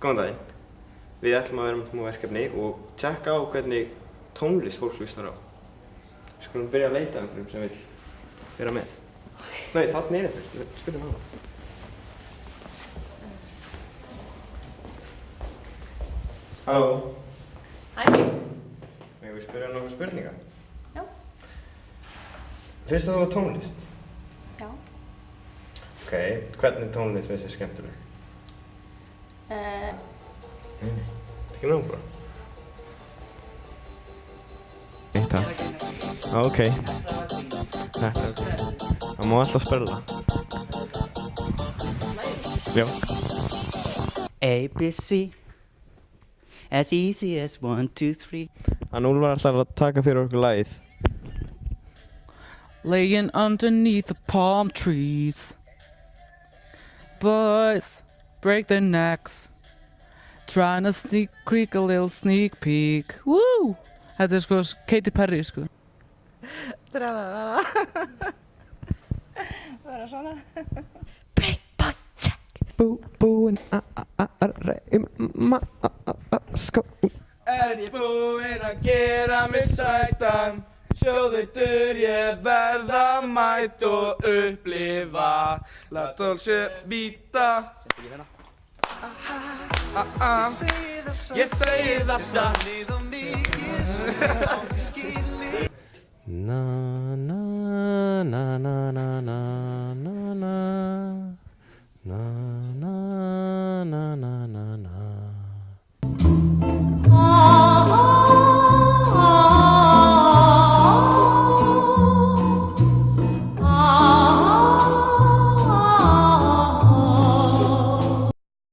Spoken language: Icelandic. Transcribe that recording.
Góðan daginn. Við ætlum að vera með smá verkefni og tjekka á hvernig tónlist fólk hlustar á. Við skulum byrja að leita einhverjum sem vill vera með. Nei, þarna er einhver. Spyrjum hana. Halló. Hæ. Megum við spyrja nokkuð spurningar? Já. Finnst þú tónlist? Já. Ok, hvernig tónlist finnst þér skemmtileg? Nei, það er ekki nóg bara. Takk. Ok. Þetta er ok. Það má alltaf spila. Já. ABC, as easy as 1, 2, 3. Hann Úlfar ætlar að taka fyrir okkur lagið. Laying underneath the palm trees. Boys break their necks. Trying to creak a little sneak peek. Woo! Þetta er sko Katy Perry sko. Tralalala. Bara svona. Playboy Sack. Búinn að reyma sko. Er ég búinn að gera mig sætan? Sjóðeitur ég verða mætt og upplifa La Dolce Vita. Ég segi það satt. Na na na na na na na na na